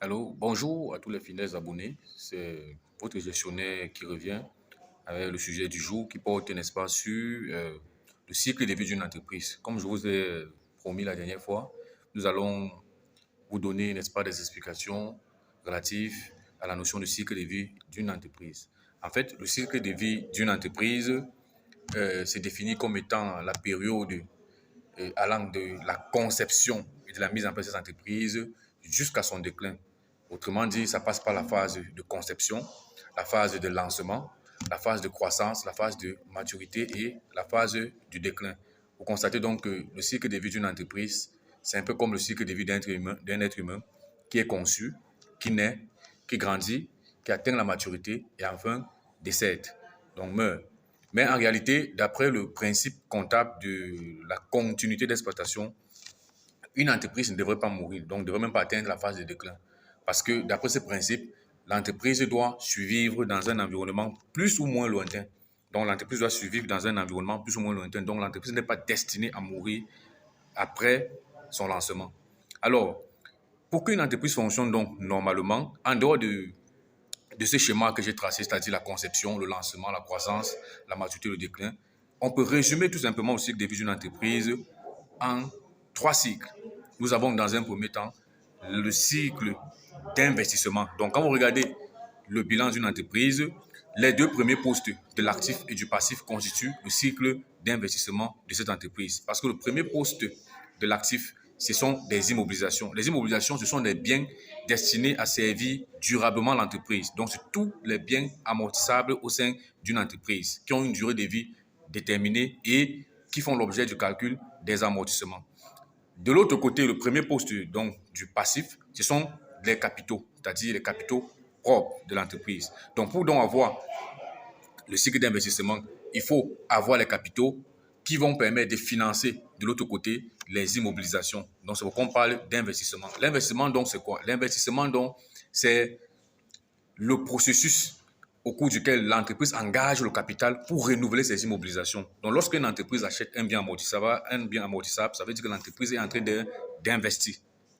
Allô, bonjour à tous les fidèles abonnés. C'est votre gestionnaire qui revient avec le sujet du jour qui porte, n'est-ce pas, sur le cycle de vie d'une entreprise. Comme je vous ai promis la dernière fois, nous allons vous donner, n'est-ce pas, des explications relatives à la notion de cycle de vie d'une entreprise. En fait, le cycle de vie d'une entreprise c'est défini comme étant la période allant de la conception et de la mise en place des entreprises jusqu'à son déclin. Autrement dit, ça passe par la phase de conception, la phase de lancement, la phase de croissance, la phase de maturité et la phase du déclin. Vous constatez donc que le cycle de vie d'une entreprise, c'est un peu comme le cycle de vie d'un être humain qui est conçu, qui naît, qui grandit, qui atteint la maturité et enfin décède, donc meurt. Mais en réalité, d'après le principe comptable de la continuité d'exploitation, une entreprise ne devrait pas mourir, donc ne devrait même pas atteindre la phase de déclin. Parce que d'après ce principe, l'entreprise doit survivre dans un environnement plus ou moins lointain. Donc l'entreprise doit survivre dans un environnement plus ou moins lointain. Donc l'entreprise n'est pas destinée à mourir après son lancement. Alors, pour qu'une entreprise fonctionne donc normalement, en dehors de ce schéma que j'ai tracé, c'est-à-dire la conception, le lancement, la croissance, la maturité, le déclin, on peut résumer tout simplement le cycle de vie d'une entreprise en trois cycles. Nous avons dans un premier temps le cycle d'investissement. Donc, quand vous regardez le bilan d'une entreprise, les deux premiers postes de l'actif et du passif constituent le cycle d'investissement de cette entreprise. Parce que le premier poste de l'actif, ce sont des immobilisations. Les immobilisations, ce sont des biens destinés à servir durablement l'entreprise. Donc, c'est tous les biens amortissables au sein d'une entreprise qui ont une durée de vie déterminée et qui font l'objet du calcul des amortissements. De l'autre côté, le premier poste donc, du passif, ce sont les capitaux, c'est-à-dire les capitaux propres de l'entreprise. Donc, pour donc avoir le cycle d'investissement, il faut avoir les capitaux qui vont permettre de financer de l'autre côté les immobilisations. Donc, c'est pourquoi on parle d'investissement. L'investissement, donc, c'est quoi? L'investissement, donc, c'est le processus au cours duquel l'entreprise engage le capital pour renouveler ses immobilisations. Donc, lorsqu'une entreprise achète un bien amortissable, ça veut dire que l'entreprise est en train d'investir.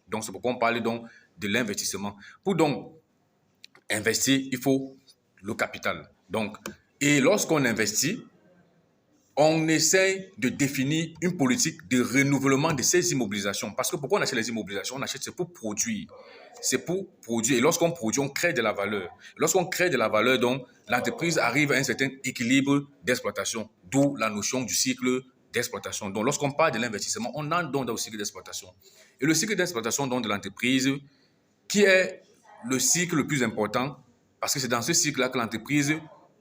Donc, c'est pourquoi on parle donc de l'investissement. Pour donc investir, il faut le capital. Donc, et lorsqu'on investit, on essaie de définir une politique de renouvellement de ces immobilisations. Parce que pourquoi on achète les immobilisations? On achète, c'est pour produire. C'est pour produire. Et lorsqu'on produit, on crée de la valeur. Lorsqu'on crée de la valeur, donc, l'entreprise arrive à un certain équilibre d'exploitation. D'où la notion du cycle d'exploitation. Donc, lorsqu'on parle de l'investissement, on entre donc dans le cycle d'exploitation. Et le cycle d'exploitation donc, de l'entreprise, qui est le cycle le plus important, parce que c'est dans ce cycle-là que l'entreprise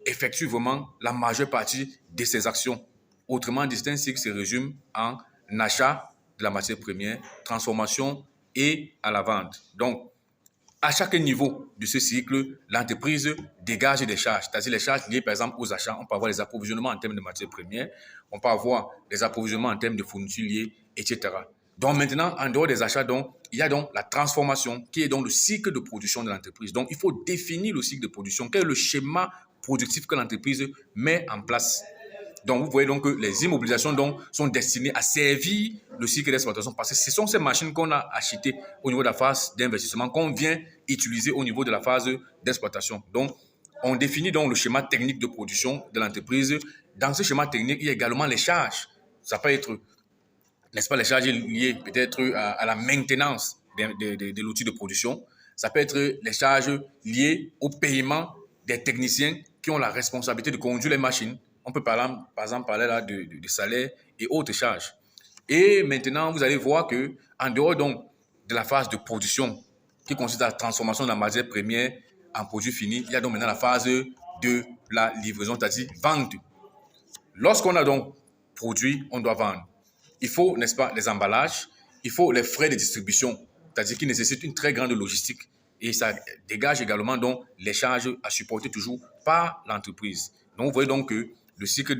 effectue vraiment la majeure partie de ses actions. Autrement dit, c'est un cycle qui se résume en achat de la matière première, transformation et à la vente. Donc, à chaque niveau de ce cycle, l'entreprise dégage des charges, c'est-à-dire les charges liées par exemple aux achats. On peut avoir les approvisionnements en termes de matières premières, on peut avoir les approvisionnements en termes de fournitures liées, etc. Donc maintenant, en dehors des achats, donc, il y a donc la transformation qui est donc le cycle de production de l'entreprise. Donc il faut définir le cycle de production, quel est le schéma productif que l'entreprise met en place. Donc, vous voyez donc que les immobilisations donc, sont destinées à servir le cycle d'exploitation parce que ce sont ces machines qu'on a achetées au niveau de la phase d'investissement qu'on vient utiliser au niveau de la phase d'exploitation. Donc, on définit donc le schéma technique de production de l'entreprise. Dans ce schéma technique, il y a également les charges. Ça peut être, n'est-ce pas, les charges liées peut-être à la maintenance de l'outil de production. Ça peut être les charges liées au paiement des techniciens qui ont la responsabilité de conduire les machines. On peut par exemple parler là de salaire et autres charges. Et maintenant, vous allez voir que en dehors donc de la phase de production qui consiste à la transformation de la matière première en produit fini, il y a donc maintenant la phase de la livraison, c'est-à-dire vente. Lorsqu'on a donc produit, on doit vendre. Il faut, n'est-ce pas, les emballages, il faut les frais de distribution, c'est-à-dire qui nécessitent une très grande logistique. Et ça dégage également donc les charges à supporter toujours par l'entreprise. Donc, vous voyez donc que le cycle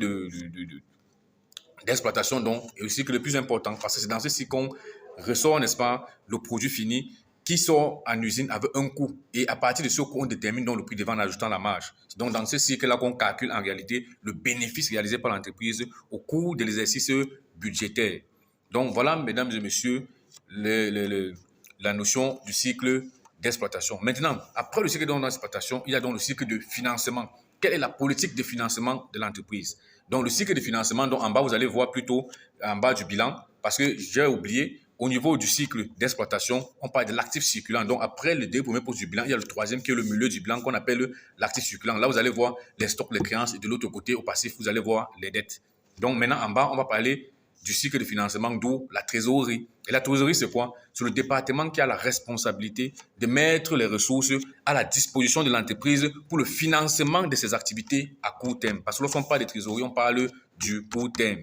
d'exploitation donc, est le cycle le plus important parce que c'est dans ce cycle qu'on ressort, n'est-ce pas, le produit fini qui sort en usine avec un coût. Et à partir de ce coût, on détermine donc le prix de vente en ajoutant la marge. C'est donc dans ce cycle-là qu'on calcule en réalité le bénéfice réalisé par l'entreprise au cours de l'exercice budgétaire. Donc voilà, mesdames et messieurs, la notion du cycle d'exploitation. Maintenant, après le cycle d'exploitation, il y a donc le cycle de financement. Quelle est la politique de financement de l'entreprise? Donc, le cycle de financement, donc en bas, vous allez voir plutôt en bas du bilan, parce que j'ai oublié, au niveau du cycle d'exploitation, on parle de l'actif circulant. Donc, après les deux premiers postes du bilan, il y a le troisième qui est le milieu du bilan qu'on appelle l'actif circulant. Là, vous allez voir les stocks, les créances, et de l'autre côté, au passif, vous allez voir les dettes. Donc, maintenant, en bas, on va parler du cycle de financement, d'où la trésorerie. Et la trésorerie, c'est quoi? C'est le département qui a la responsabilité de mettre les ressources à la disposition de l'entreprise pour le financement de ses activités à court terme. Parce que lorsqu'on parle de trésorerie, on parle du court terme.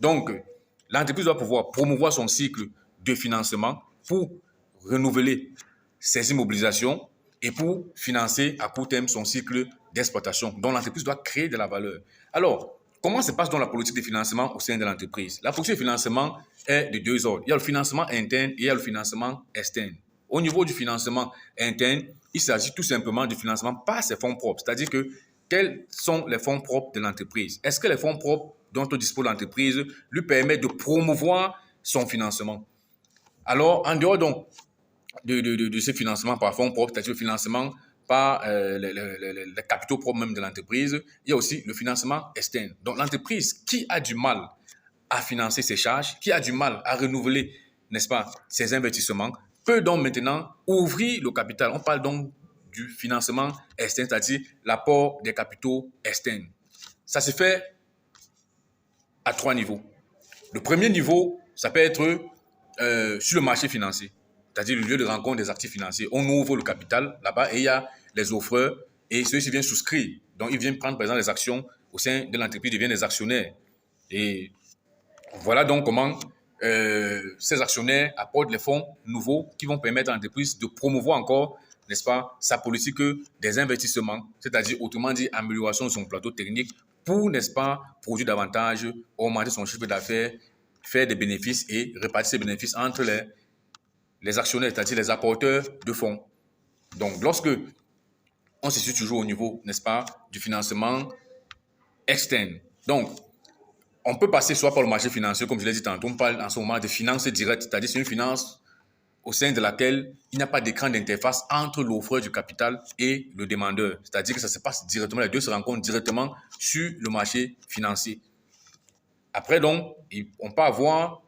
Donc, l'entreprise doit pouvoir promouvoir son cycle de financement pour renouveler ses immobilisations et pour financer à court terme son cycle d'exploitation. Donc, l'entreprise doit créer de la valeur. Alors, comment se passe donc la politique de financement au sein de l'entreprise? La politique de financement est de deux ordres. Il y a le financement interne et il y a le financement externe. Au niveau du financement interne, il s'agit tout simplement du financement par ses fonds propres. C'est-à-dire que quels sont les fonds propres de l'entreprise? Est-ce que les fonds propres dont dispose l'entreprise lui permettent de promouvoir son financement? Alors, en dehors donc de ce financement par fonds propres, c'est-à-dire le financement par les capitaux propres même de l'entreprise, il y a aussi le financement externe. Donc, l'entreprise qui a du mal à financer ses charges, qui a du mal à renouveler, n'est-ce pas, ses investissements, peut donc maintenant ouvrir le capital. On parle donc du financement externe, c'est-à-dire l'apport des capitaux externes. Ça se fait à trois niveaux. Le premier niveau, ça peut être sur le marché financier, c'est-à-dire le lieu de rencontre des actifs financiers. On ouvre le capital là-bas et il y a les offreurs et ceux-ci viennent souscrire. Donc, ils viennent prendre, par exemple, les actions au sein de l'entreprise, ils deviennent des actionnaires. Et voilà donc comment ces actionnaires apportent les fonds nouveaux qui vont permettre à l'entreprise de promouvoir encore, n'est-ce pas, sa politique des investissements, c'est-à-dire, autrement dit, amélioration de son plateau technique pour, n'est-ce pas, produire davantage, augmenter son chiffre d'affaires, faire des bénéfices et répartir ces bénéfices entre les actionnaires, c'est-à-dire les apporteurs de fonds. Donc, lorsque on se situe toujours au niveau, n'est-ce pas, du financement externe. Donc, on peut passer soit par le marché financier, comme je l'ai dit tantôt, on parle en ce moment de finances directes, c'est-à-dire c'est une finance au sein de laquelle il n'y a pas d'écran d'interface entre l'offreur du capital et le demandeur. C'est-à-dire que ça se passe directement, les deux se rencontrent directement sur le marché financier. Après, donc, on peut avoir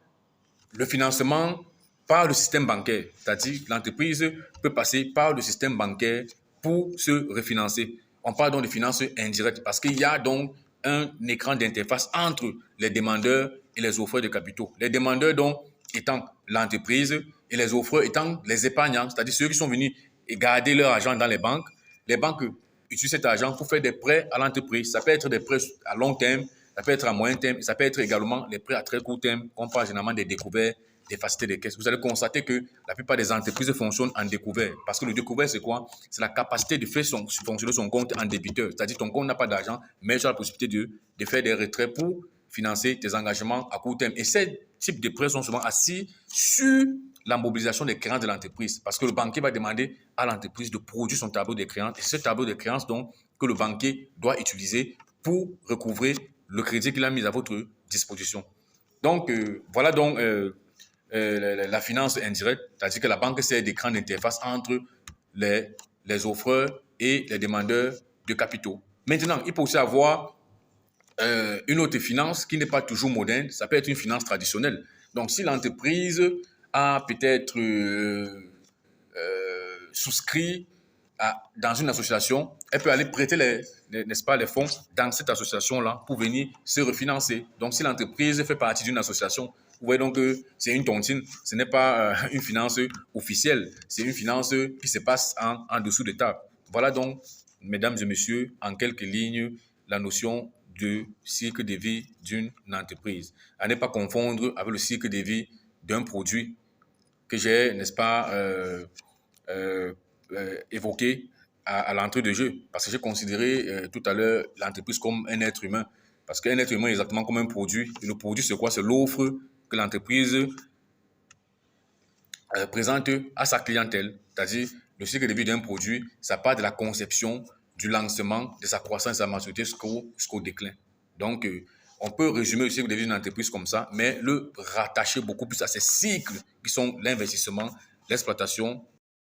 le financement par le système bancaire, c'est-à-dire que l'entreprise peut passer par le système bancaire pour se refinancer. On parle donc de finances indirectes parce qu'il y a donc un écran d'interface entre les demandeurs et les offreurs de capitaux. Les demandeurs donc étant l'entreprise et les offreurs étant les épargnants, c'est-à-dire ceux qui sont venus garder leur argent dans les banques. Les banques utilisent cet argent pour faire des prêts à l'entreprise. Ça peut être des prêts à long terme, ça peut être à moyen terme, ça peut être également les prêts à très court terme, qu'on parle généralement des découverts, des facilités de caisse. Vous allez constater que la plupart des entreprises fonctionnent en découvert. Parce que le découvert, c'est quoi? C'est la capacité de faire fonctionner son compte en débiteur. C'est-à-dire ton compte n'a pas d'argent, mais tu as la possibilité de faire des retraits pour financer tes engagements à court terme. Et ces types de prêts sont souvent assis sur la mobilisation des créances de l'entreprise. Parce que le banquier va demander à l'entreprise de produire son tableau de créances. Et c'est ce tableau de créances donc, que le banquier doit utiliser pour recouvrer le crédit qu'il a mis à votre disposition. Donc, voilà donc la finance indirecte, c'est-à-dire que la banque sert d'écran d'interface entre les offreurs et les demandeurs de capitaux. Maintenant, il peut aussi avoir une autre finance qui n'est pas toujours moderne, ça peut être une finance traditionnelle. Donc, si l'entreprise a peut-être souscrit dans une association, elle peut aller prêter n'est-ce pas, les fonds dans cette association-là pour venir se refinancer. Donc, si l'entreprise fait partie d'une association, vous voyez donc que c'est une tontine, ce n'est pas une finance officielle, c'est une finance qui se passe en dessous de table. Voilà donc, mesdames et messieurs, en quelques lignes, la notion de cycle de vie d'une entreprise. À ne pas confondre avec le cycle de vie d'un produit que j'ai, n'est-ce pas, évoqué à l'entrée de jeu. Parce que j'ai considéré tout à l'heure l'entreprise comme un être humain. Parce qu'un être humain est exactement comme un produit. Et le produit, c'est quoi? C'est l'offre que l'entreprise présente à sa clientèle. C'est-à-dire, le cycle de vie d'un produit, ça part de la conception, du lancement, de sa croissance, de sa maturité jusqu'au déclin. Donc, on peut résumer le cycle de vie d'une entreprise comme ça, mais le rattacher beaucoup plus à ces cycles qui sont l'investissement, l'exploitation